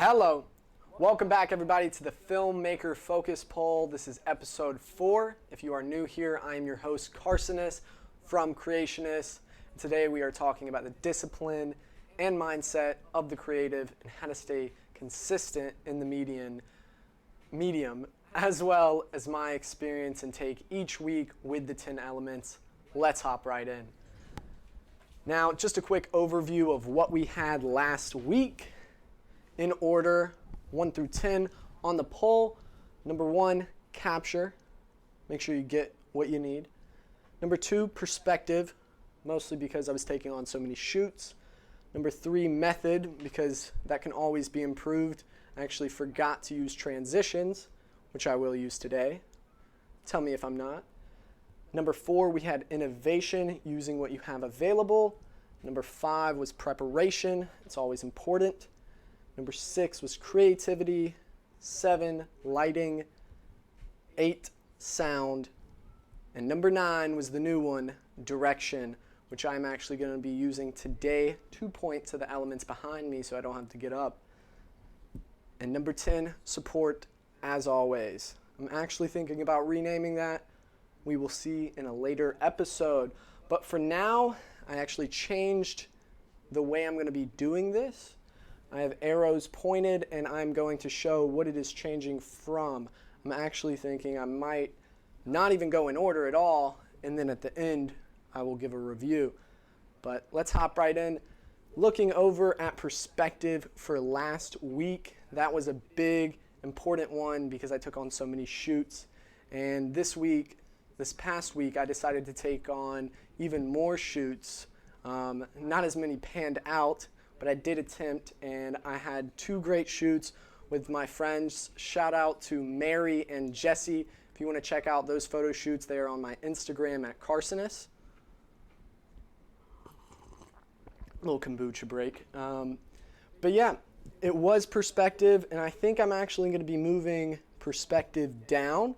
Hello, welcome back everybody to the Filmmaker Focus Poll. This is episode 4. If you are new here, I am your host Carcinus from Creationist. Today we are talking about the discipline and mindset of the creative and how to stay consistent in the medium, as well as my experience and take each week with the 10 elements. Let's hop right in. Now, just a quick overview of what we had last week. In order, 1 through 10 on the poll. Number 1, capture. Make sure you get what you need. Number 2, perspective, mostly because I was taking on so many shoots. Number 3, method, because that can always be improved. I actually forgot to use transitions, which I will use today. Tell me if I'm not. Number 4, we had innovation, using what you have available. Number 5 was preparation. It's always important. Number 6 was creativity. 7, lighting. 8, sound. And number 9 was the new one, direction, which I'm actually going to be using today to point to the elements behind me so I don't have to get up. And number 10, support, as always. I'm actually thinking about renaming that. We will see in a later episode. But for now, I actually changed the way I'm going to be doing this. I have arrows pointed and I'm going to show what it is changing from. I'm actually thinking I might not even go in order at all, and then at the end I will give a review. But let's hop right in. Looking over at perspective for last week, that was a big, important one because I took on so many shoots. And this past week, I decided to take on even more shoots. Not as many panned out, but I did attempt, and I had 2 great shoots with my friends. Shout out to Mary and Jesse. If you want to check out those photo shoots, they are on my Instagram at Carcinus. Little kombucha break. But yeah, it was perspective, and I think I'm actually going to be moving perspective down.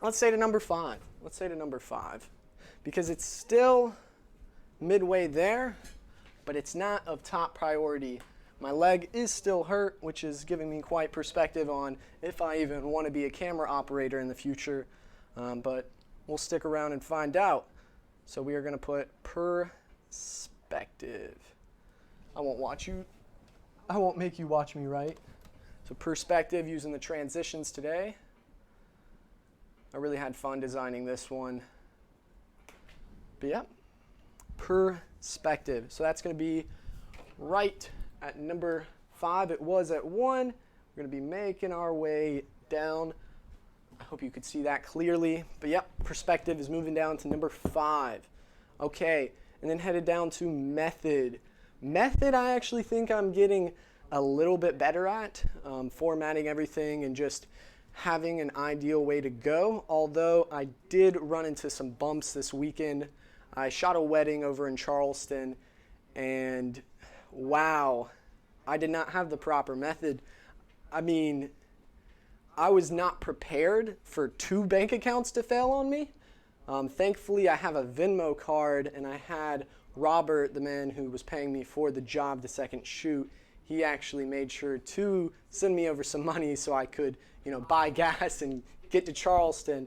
Let's say to number 5. Let's say to number 5. Because it's still midway there, but it's not of top priority. My leg is still hurt, which is giving me quite perspective on if I even want to be a camera operator in the future. But we'll stick around and find out. So we are going to put perspective. I won't make you watch me, right? So perspective, using the transitions today. I really had fun designing this one. But yeah, perspective. So that's going to be right at number 5. It was at 1. We're going to be making our way down. I hope you could see that clearly. But yep, perspective is moving down to number 5. Okay, and then headed down to method. Method, I actually think I'm getting a little bit better at, formatting everything and just having an ideal way to go. Although I did run into some bumps this weekend. I shot a wedding over in Charleston, and wow, I did not have the proper method. I mean, I was not prepared for 2 bank accounts to fail on me. Thankfully, I have a Venmo card, and I had Robert, the man who was paying me for the job, the second shoot, he actually made sure to send me over some money so I could, buy gas and get to Charleston.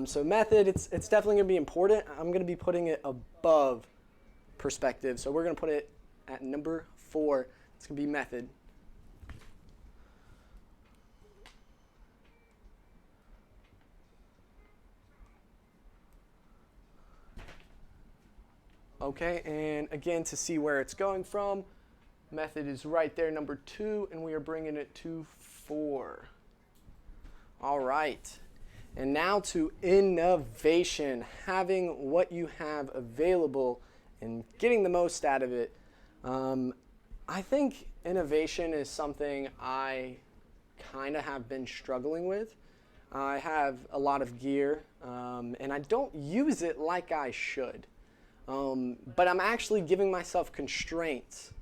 So method, it's definitely going to be important. I'm going to be putting it above perspective. So we're going to put it at number 4. It's going to be method. Okay, and again, to see where it's going from, method is right there, number 2, and we are bringing it to 4. All right. And now to innovation, having what you have available and getting the most out of it. I think innovation is something I kind of have been struggling with. I have a lot of gear, and I don't use it like I should. But I'm actually giving myself constraints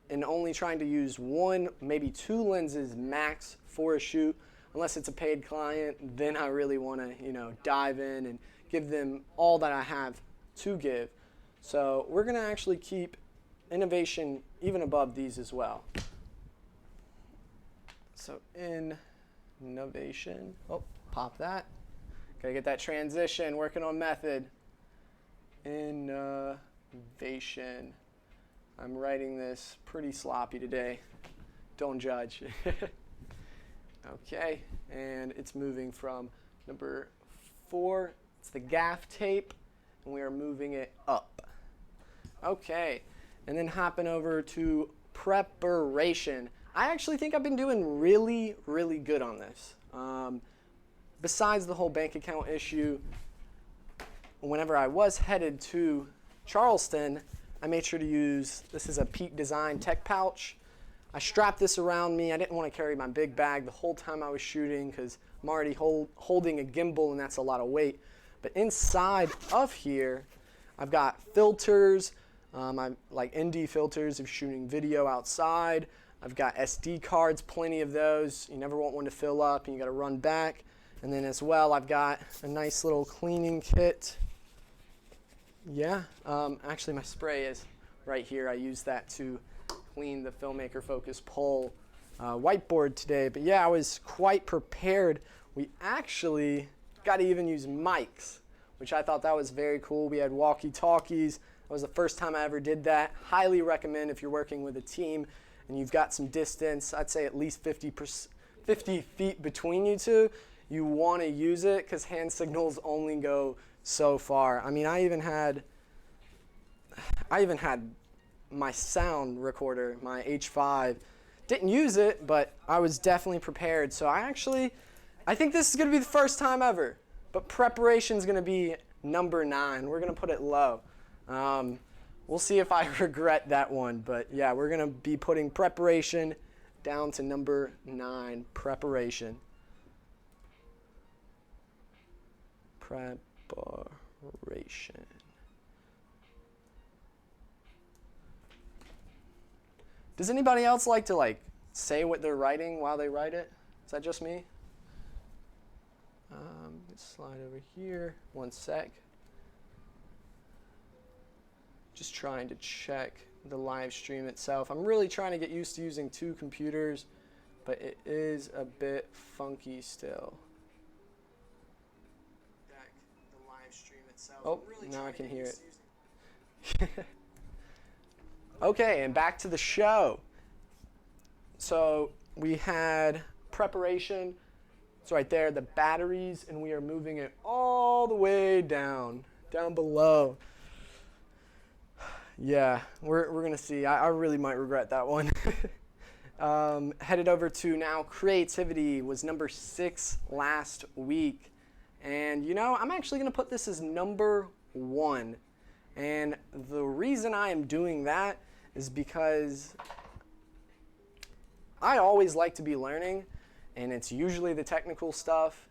and only trying to use 1, maybe 2 lenses max for a shoot. Unless it's a paid client, then I really want to, dive in and give them all that I have to give. So we're going to actually keep innovation even above these as well. So innovation. Oh, pop that. Gotta get that transition, working on method. Innovation. I'm writing this pretty sloppy today. Don't judge. Okay, and it's moving from number 4. It's the gaff tape, and we are moving it up. Okay, and then hopping over to preparation. I actually think I've been doing really, really good on this. Besides the whole bank account issue, whenever I was headed to Charleston, I made sure to use, this is a Peak Design tech pouch. I strapped this around me. I didn't want to carry my big bag the whole time I was shooting because I'm already holding a gimbal and that's a lot of weight. But inside of here, I've got filters, like ND filters if shooting video outside. I've got SD cards, plenty of those. You never want one to fill up and you got to run back. And then as well, I've got a nice little cleaning kit. Yeah, actually my spray is right here. I use that to clean the Filmmaker Focus Pole whiteboard today. But yeah, I was quite prepared. We actually got to even use mics, which I thought that was very cool. We had walkie-talkies. That was the first time I ever did that. Highly recommend if you're working with a team and you've got some distance, I'd say at least 50 feet between you two, you want to use it because hand signals only go so far. I mean, I even had my sound recorder, my H5. Didn't use it, but I was definitely prepared. So I think this is going to be the first time ever. But preparation is going to be number 9. We're going to put it low. We'll see if I regret that one. But yeah, we're going to be putting preparation down to number 9, preparation. Preparation. Does anybody else like to say what they're writing while they write it? Is that just me? Let's slide over here. One sec. Just trying to check the live stream itself. I'm really trying to get used to using 2 computers, but it is a bit funky still. The live stream itself. Oh, really now I can hear it. Okay, and back to the show. So we had preparation. It's right there, the batteries, and we are moving it all the way down below. Yeah, we're going to see. I really might regret that one. Headed over to now creativity was number 6 last week. And I'm actually going to put this as number 1. And the reason I am doing that is because I always like to be learning, and it's usually the technical stuff,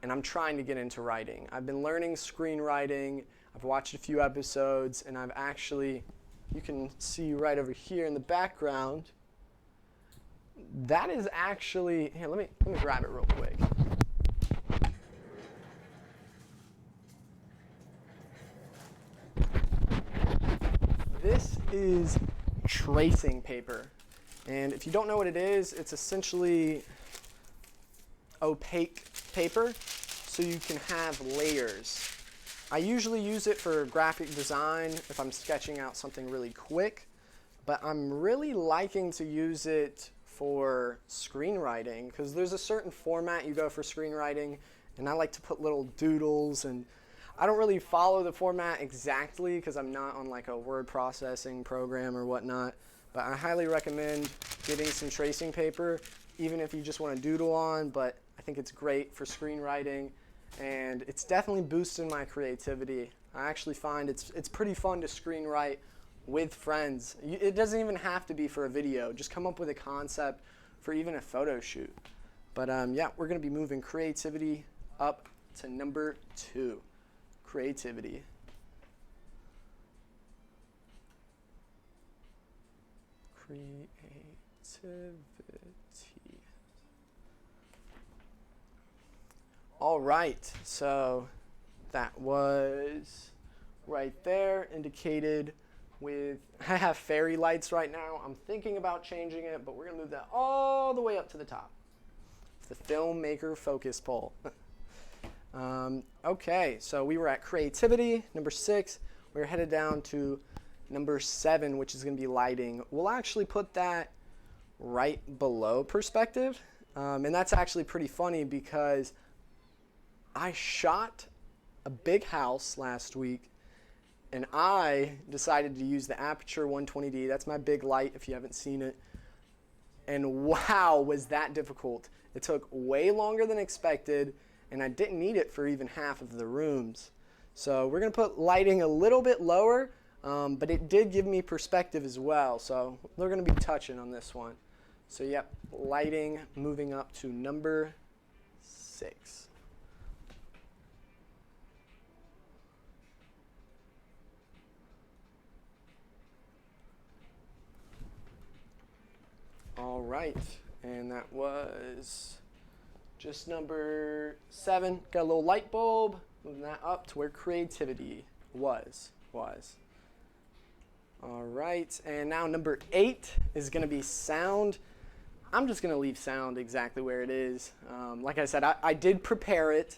and I'm trying to get into writing. I've been learning screenwriting. I've watched a few episodes, and I've actually, you can see right over here in the background, that is actually, here, let me grab it real quick. This is tracing paper. And if you don't know what it is, it's essentially opaque paper, so you can have layers. I usually use it for graphic design if I'm sketching out something really quick, but I'm really liking to use it for screenwriting because there's a certain format you go for screenwriting, and I like to put little doodles, and I don't really follow the format exactly because I'm not on a word processing program or whatnot, but I highly recommend getting some tracing paper, even if you just want to doodle on, but I think it's great for screenwriting, and it's definitely boosting my creativity. I actually find it's pretty fun to screenwrite with friends. It doesn't even have to be for a video. Just come up with a concept for even a photo shoot. But yeah, we're going to be moving creativity up to number 2. Creativity. All right, so that was right there, indicated I have fairy lights right now. I'm thinking about changing it, but we're going to move that all the way up to the top. It's the Filmmaker focus poll. Okay, so we were at creativity, number 6. We're headed down to number 7, which is going to be lighting. We'll actually put that right below perspective. And that's actually pretty funny because I shot a big house last week and I decided to use the Aperture 120D. That's my big light if you haven't seen it. And wow, was that difficult. It took way longer than expected and I didn't need it for even half of the rooms. So we're going to put lighting a little bit lower, but it did give me perspective as well. So we're going to be touching on this one. So yep, lighting moving up to number 6. All right, and that was just number 7. Got a little light bulb, moving that up to where creativity was. All right, and now number 8 is going to be sound. I'm just going to leave sound exactly where it is. Like I said, I did prepare it,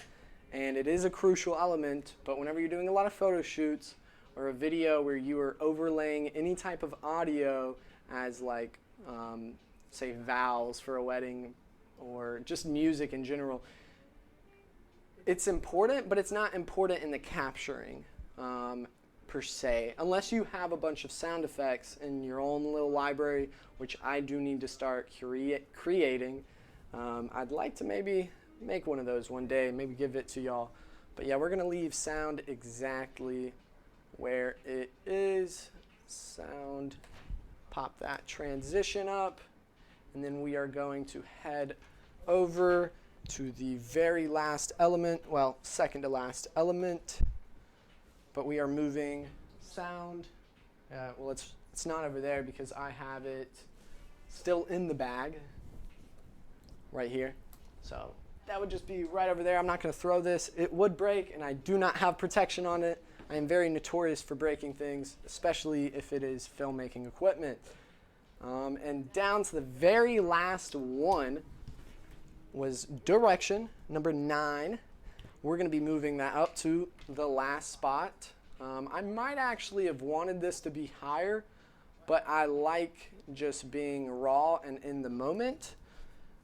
and it is a crucial element, but whenever you're doing a lot of photo shoots or a video where you are overlaying any type of audio as like, say, vows for a wedding or just music in general, it's important, but it's not important in the capturing per se, unless you have a bunch of sound effects in your own little library, which I do need to start creating. I'd like to maybe make one of those one day, maybe give it to y'all. But yeah, we're going to leave sound exactly where it is. Sound, pop that transition up, and then we are going to head over to the very last element, well, second to last element, but we are moving sound. Well, it's not over there because I have it still in the bag right here. So that would just be right over there. I'm not going to throw this. It would break, and I do not have protection on it. I am very notorious for breaking things, especially if it is filmmaking equipment. And down to the very last one was direction, number 9. We're going to be moving that up to the last spot. I might actually have wanted this to be higher, but I like just being raw and in the moment.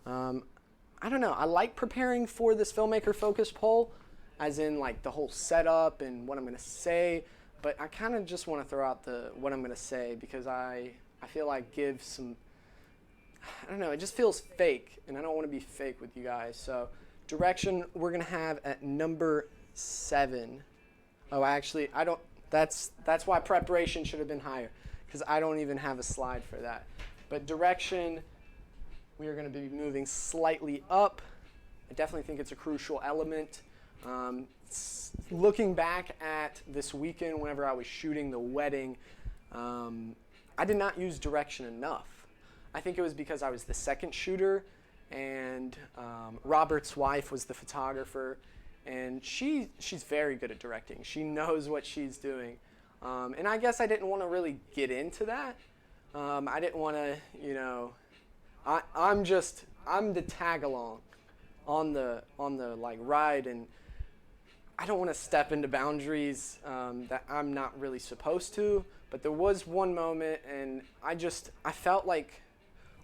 I don't know. I like preparing for this Filmmaker Focus poll, as in like the whole setup and what I'm going to say, but I kind of just want to throw out what I'm going to say because I feel like gives some, I don't know, it just feels fake, and I don't want to be fake with you guys. So direction we're going to have at number 7. Oh, actually, I don't, that's why preparation should have been higher, because I don't even have a slide for that. But direction, we are going to be moving slightly up. I definitely think it's a crucial element. Looking back at this weekend whenever I was shooting the wedding, I did not use direction enough. I think it was because I was the second shooter and Robert's wife was the photographer, and she's very good at directing. She knows what she's doing. And I guess I didn't want to really get into that. I didn't want to, you know, I'm the tag along on the like ride, and I don't want to step into boundaries that I'm not really supposed to. But there was one moment, and I felt like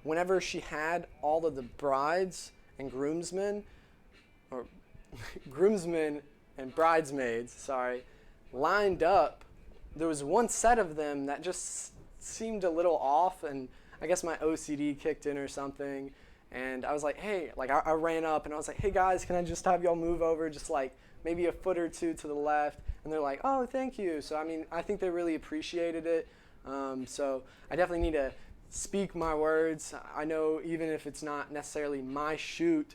whenever she had all of the brides and groomsmen, or groomsmen and bridesmaids, sorry, lined up, there was one set of them that just seemed a little off, and I guess my OCD kicked in or something, and I was like, hey, like I ran up and I was like, hey guys, can I just have y'all move over just like maybe a foot or two to the left? And they're like, oh, thank you. So I mean, I think they really appreciated it. So I definitely need to speak my words. I know even if it's not necessarily my shoot,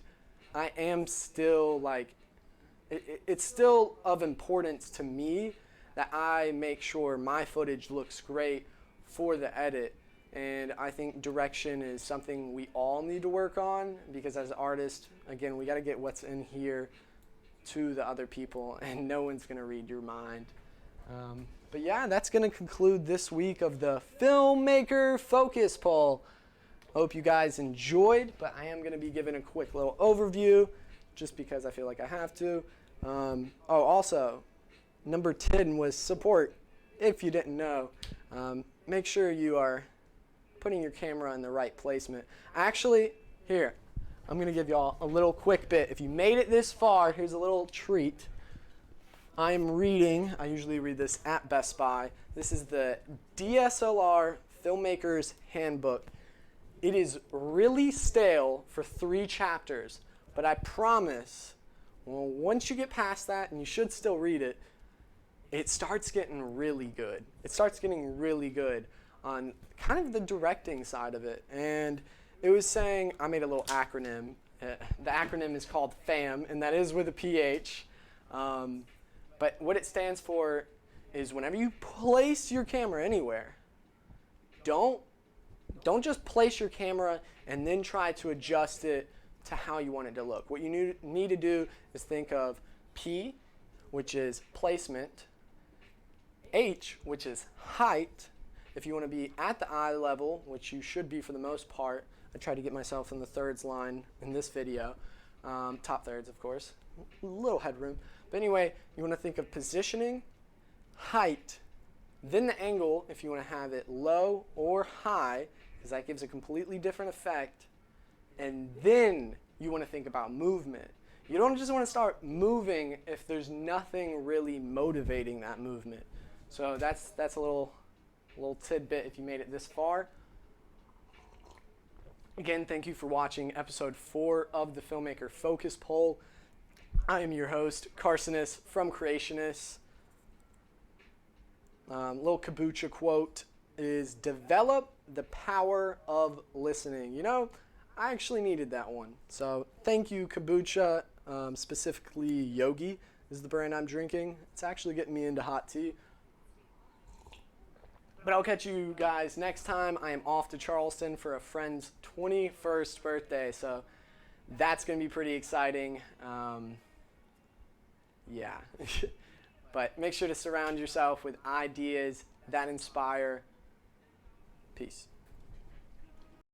I am still like, it's still of importance to me that I make sure my footage looks great for the edit. And I think direction is something we all need to work on, because as artists, again, we got to get what's in here to the other people, and no one's going to read your mind. But yeah, that's going to conclude this week of the Filmmaker Focus Poll. Hope you guys enjoyed, but I am going to be giving a quick little overview just because I feel like I have to. Also, number 10 was support. If you didn't know, make sure you are putting your camera in the right placement. Actually, here, I'm going to give y'all a little quick bit. If you made it this far, here's a little treat. I usually read this at Best Buy. This is the DSLR Filmmaker's Handbook. It is really stale for 3 chapters, but I promise, once you get past that, and you should still read it, it starts getting really good. It starts getting really good on kind of the directing side of it. And it was saying, I made a little acronym. The acronym is called FAM, and that is with a PH. But what it stands for is whenever you place your camera anywhere, don't just place your camera and then try to adjust it to how you want it to look. What you need to do is think of P, which is placement, H, which is height. If you want to be at the eye level, which you should be for the most part, I tried to get myself in the thirds line in this video, top thirds, of course, a little headroom. But anyway, you want to think of positioning, height, then the angle if you want to have it low or high, because that gives a completely different effect. And then you want to think about movement. You don't just want to start moving if there's nothing really motivating that movement. So that's a little tidbit if you made it this far. Again, thank you for watching episode 4 of the Filmmaker Focus Poll. I am your host, Carsonis from Creationists. Little kombucha quote is, develop the power of listening. You know, I actually needed that one. So thank you, kombucha, specifically Yogi is the brand I'm drinking. It's actually getting me into hot tea. But I'll catch you guys next time. I am off to Charleston for a friend's 21st birthday, so that's going to be pretty exciting. Yeah. But make sure to surround yourself with ideas that inspire. Peace.